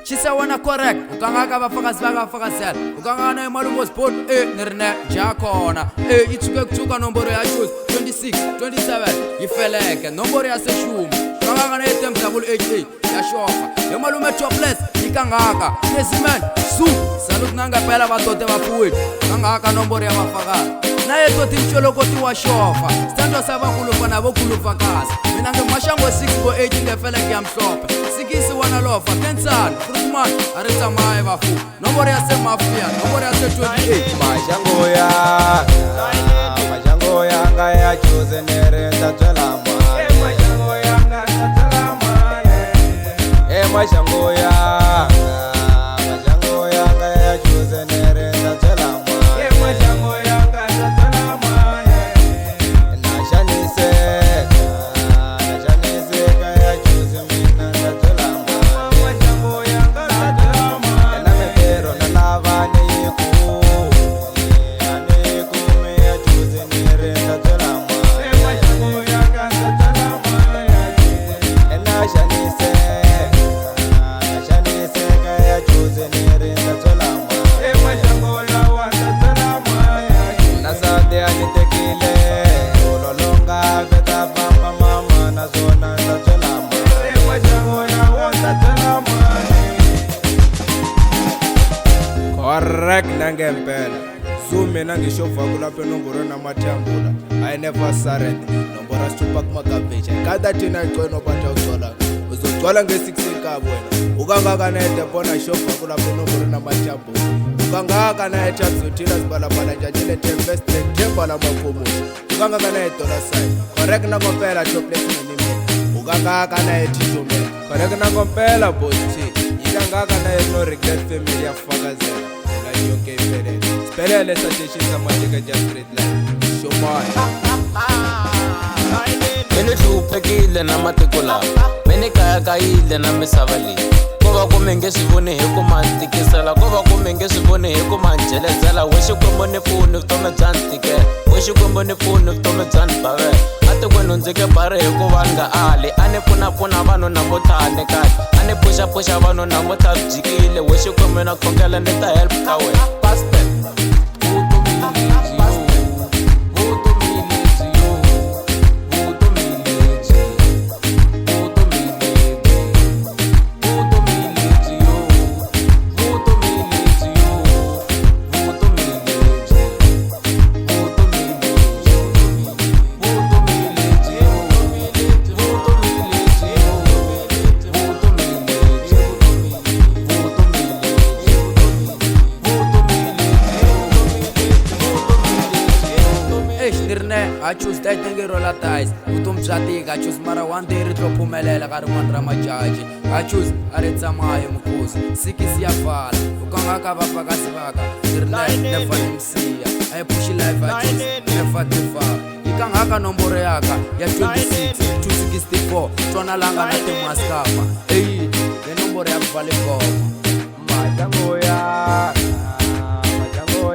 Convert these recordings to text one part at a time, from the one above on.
Chisa wana correct ukangaka bafakazi bakafakazela ukangana imalumo sport nirne jakona itsuke kutsuka nomboro ya shoes 26 27 ifeleke nomboro ya seshumi ukangaka na item 888 ya shofa imalume topless ikangaka Esimen su salut nanga pela batote bafuwe ukangaka nomboro ya bafakazi na yeto timcholokoti wa shofa stando sabakulufa nabokulufa mina ngemashango 648 ngefeleke yamhlophe sikisi wana lofa kensana Frutman aritsa mae bafu nomboro ya semafia nomboro ya 28 mashango yanga ya choose nerenda tselama mashango yanga tselama mashango yanga ya choose nerenda tselama mashango yanga tselama nashanise ya choose mina tselama mashango yanga tselama na mepero na lava neku aneku me ya choose nerenda tselama mashango yanga tselama nashanise ya choose nerenda tselama mashango yawa tselama nasade anitekile ulolonga veta pamba mama nazona tselama mashango yawa tselama correct nangempela sume nangishofa kulapho nomboro namathambula I never surrender nomboro stupak makabeja kada thina icono batha uzola uzogcwala nge6 kabo wena ukangaka nede bona shofa kulapho nomboro namathambula ukangaka na chatsuthila sibalabala njajile tempest themba la makomo ukangaka na dollar sign correct nangompela topless nini ukangaka na ethume correct nangompela boss ikangaka na no regret family yafakazela la yonke iphelele siphelele suggestions amadika just straight line shomaya mene hluphekile na matiko lawa mene kayakayile na misava leyi ko va kume nge swi voni hi ku mantikisela ko va kume nge swi voni hi ku manjelezela we xikwembu ni pfuni vutomi bya ni tikela we xikwembu ni pfuni vutomi bya ni bavela a tikweni ndzike bari hi ku va ni nga ali a ni pfunapfuna vanhu namuntlha a ni kahle a ni pfuxapfuxa vanhu namuntlha byikile we xikwembu na khongela ni ta help ka wena pastor I choose that thing roll a dice utum bya tika choose mara one day ri tlophumelela ka rin'wana ra majaji I choose aritsa mayo mukhosi sikisi ya fala ukangaka bafakazi baka never nimsiya I push life I choose never give up ikangaka nomboro yaka ya 26 264 twana langa na timaskapa le nomboro ya kuvale ngoma mashango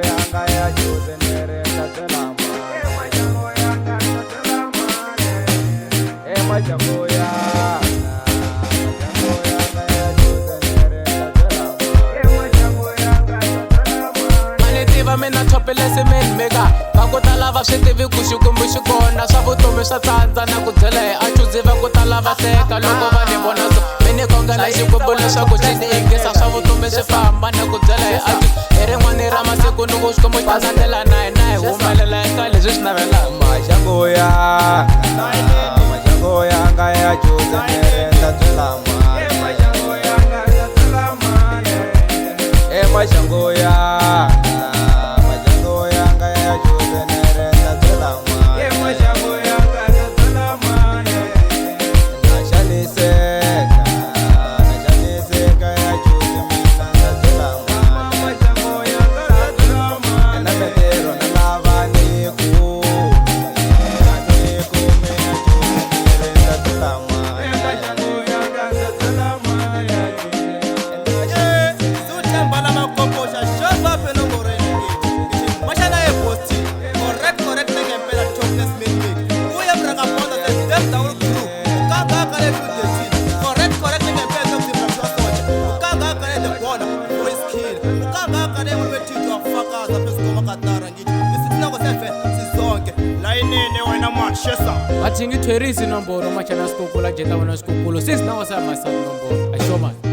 yanga ya choose nerenda tselama mashango yanga ya choose nerenda tselama mani tiva mina thopelese meni meka va ku tala va swi tivi ku xikwembu xi kona swa vutomi swa tsandza na ku byela hi a chuzi va ku tala va hleka loko va ni vona so mini khongela xikwembu leswaku xi ni ingisa swa vutomi swi famba na ku byela hi a hi rin'wani ra masiku ni ku xikwembu xi ta sandela na hi humelela eka leswi swi navelaka mashango yanga ya choose nerenda tselama mashango yanga tselama mashango yanga ya choose nerenda tselama mashango yanga tselama nashaniseka ya choose mina tselama mashango yanga tselama na mepero na lava neku me ya choose nerenda tselama mashango yanga tselama Suthembala makoposha shofa phela katara ngithi isisinako sefe sizonke layinini wena mashesa athi ngithwerisi inomboro machana sikukula jeta wena sikukulu sisinako samasanomboro ayishomani